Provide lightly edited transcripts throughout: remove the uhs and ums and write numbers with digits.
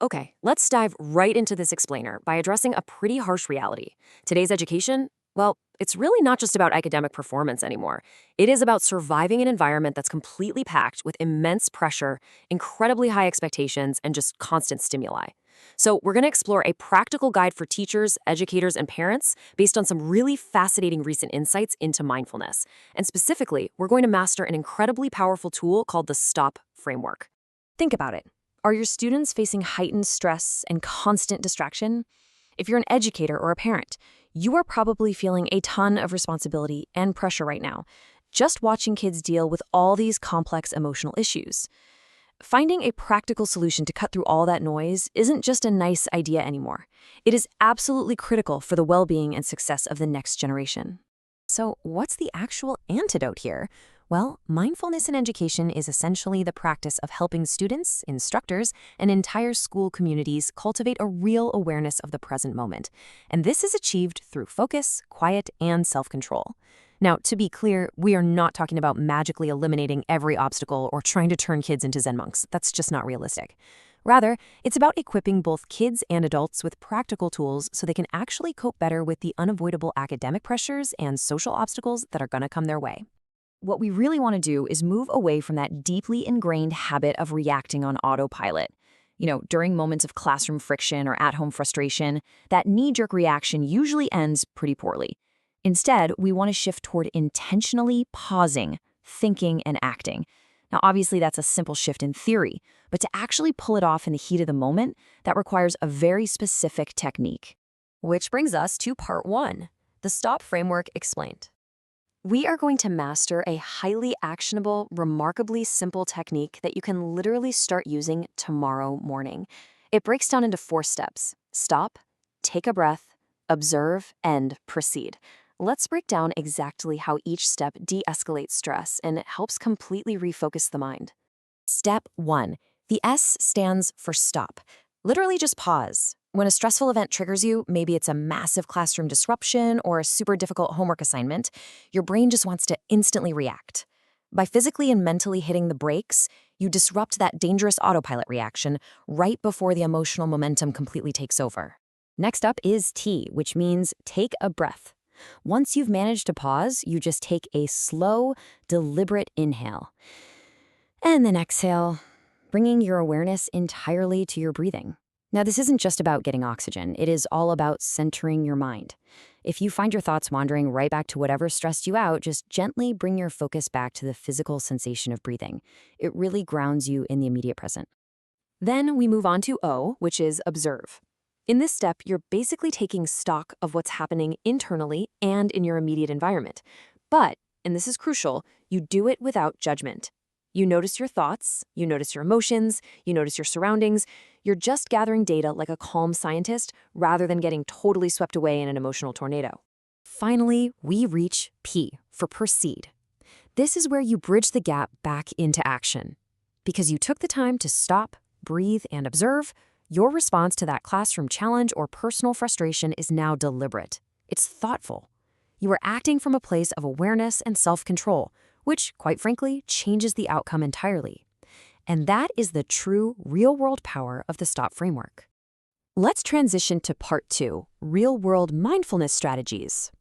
Okay, let's dive right into this explainer by addressing a pretty harsh reality. Today's education, well, it's really not just about academic performance anymore. It is about surviving an environment that's completely packed with immense pressure, incredibly high expectations, and just constant stimuli. So, we're going to explore a practical guide for teachers, educators, and parents based on some really fascinating recent insights into mindfulness. And specifically, we're going to master an incredibly powerful tool called the STOP framework. Think about it. Are your students facing heightened stress and constant distraction? If you're an educator or a parent, you are probably feeling a ton of responsibility and pressure right now, just watching kids deal with all these complex emotional issues. Finding a practical solution to cut through all that noise isn't just a nice idea anymore. It is absolutely critical for the well-being and success of the next generation. So, what's the actual antidote here? Well, mindfulness in education is essentially the practice of helping students, instructors, and entire school communities cultivate a real awareness of the present moment. And this is achieved through focus, quiet, and self-control. Now, to be clear, we are not talking about magically eliminating every obstacle or trying to turn kids into Zen monks. That's just not realistic. Rather, it's about equipping both kids and adults with practical tools so they can actually cope better with the unavoidable academic pressures and social obstacles that are going to come their way. What we really want to do is move away from that deeply ingrained habit of reacting on autopilot. During moments of classroom friction or at-home frustration, that knee-jerk reaction usually ends pretty poorly. Instead, we want to shift toward intentionally pausing, thinking, and acting. Now, obviously, that's a simple shift in theory, but to actually pull it off in the heat of the moment, that requires a very specific technique. Which brings us to part 1, the STOP framework explained. We are going to master a highly actionable, remarkably simple technique that you can literally start using tomorrow morning. It breaks down into 4 steps: stop, take a breath, observe, and proceed. Let's break down exactly how each step de-escalates stress and helps completely refocus the mind. Step 1. The S stands for stop. Literally just pause. When a stressful event triggers you, maybe it's a massive classroom disruption or a super difficult homework assignment, your brain just wants to instantly react. By physically and mentally hitting the brakes, you disrupt that dangerous autopilot reaction right before the emotional momentum completely takes over. Next up is T, which means take a breath. Once you've managed to pause, you just take a slow, deliberate inhale. And then exhale, bringing your awareness entirely to your breathing. Now, this isn't just about getting oxygen. It is all about centering your mind. If you find your thoughts wandering right back to whatever stressed you out, just gently bring your focus back to the physical sensation of breathing. It really grounds you in the immediate present. Then we move on to O, which is observe. In this step, you're basically taking stock of what's happening internally and in your immediate environment. But, and this is crucial, you do it without judgment. You notice your thoughts, you notice your emotions, you notice your surroundings. You're just gathering data like a calm scientist rather than getting totally swept away in an emotional tornado. Finally, we reach P for proceed. This is where you bridge the gap back into action. Because you took the time to stop, breathe, and observe, your response to that classroom challenge or personal frustration is now deliberate. It's thoughtful. You are acting from a place of awareness and self-control, which, quite frankly, changes the outcome entirely. And that is the true, real-world power of the STOP framework. Let's transition to part 2, real-world mindfulness strategies.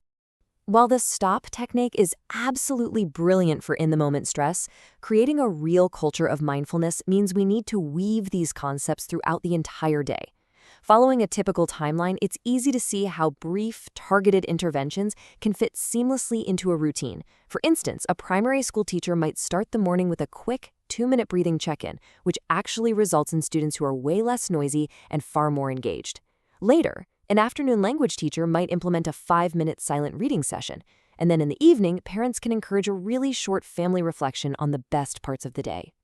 While the STOP technique is absolutely brilliant for in-the-moment stress, creating a real culture of mindfulness means we need to weave these concepts throughout the entire day. Following a typical timeline, it's easy to see how brief, targeted interventions can fit seamlessly into a routine. For instance, a primary school teacher might start the morning with a quick 2-minute breathing check-in, which actually results in students who are way less noisy and far more engaged. Later, an afternoon language teacher might implement a 5-minute silent reading session. And then in the evening, parents can encourage a really short family reflection on the best parts of the day.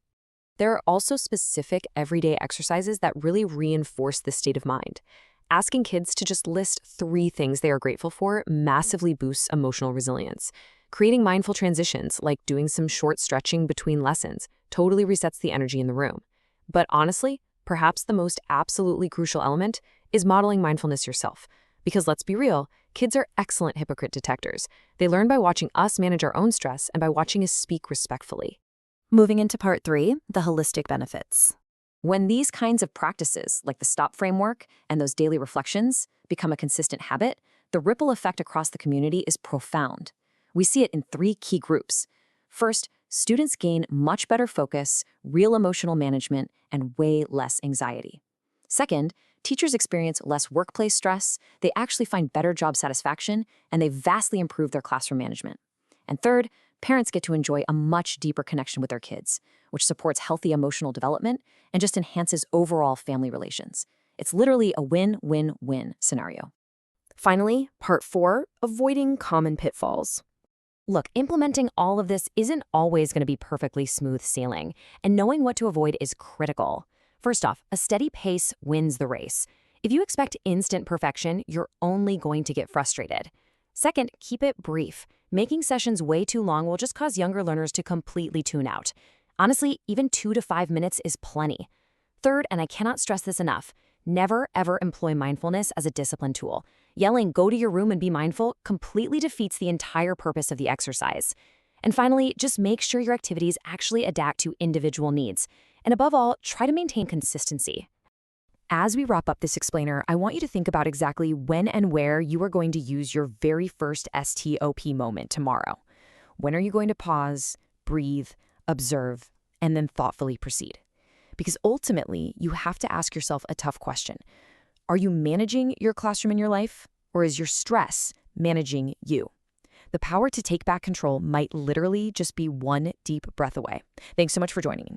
There are also specific everyday exercises that really reinforce this state of mind. Asking kids to just list 3 things they are grateful for massively boosts emotional resilience. Creating mindful transitions, like doing some short stretching between lessons, totally resets the energy in the room. But honestly, perhaps the most absolutely crucial element is modeling mindfulness yourself. Because let's be real, kids are excellent hypocrite detectors. They learn by watching us manage our own stress and by watching us speak respectfully. Moving into part 3, the holistic benefits. When these kinds of practices, like the STOP framework and those daily reflections, become a consistent habit, the ripple effect across the community is profound. We see it in three key groups. First, students gain much better focus, real emotional management, and way less anxiety. Second, teachers experience less workplace stress, they actually find better job satisfaction, and they vastly improve their classroom management. And third, parents get to enjoy a much deeper connection with their kids, which supports healthy emotional development and just enhances overall family relations. It's literally a win-win-win scenario. Finally, part 4, avoiding common pitfalls. Look, implementing all of this isn't always going to be perfectly smooth sailing, and knowing what to avoid is critical. First off, a steady pace wins the race. If you expect instant perfection, you're only going to get frustrated. Second, keep it brief. Making sessions way too long will just cause younger learners to completely tune out. Honestly, even 2 to 5 minutes is plenty. Third, and I cannot stress this enough, never ever employ mindfulness as a discipline tool. Yelling, "Go to your room and be mindful," completely defeats the entire purpose of the exercise. And finally, just make sure your activities actually adapt to individual needs. And above all, try to maintain consistency. As we wrap up this explainer, I want you to think about exactly when and where you are going to use your very first STOP moment tomorrow. When are you going to pause, breathe, observe, and then thoughtfully proceed? Because ultimately, you have to ask yourself a tough question. Are you managing your classroom in your life, or is your stress managing you? The power to take back control might literally just be one deep breath away. Thanks so much for joining me.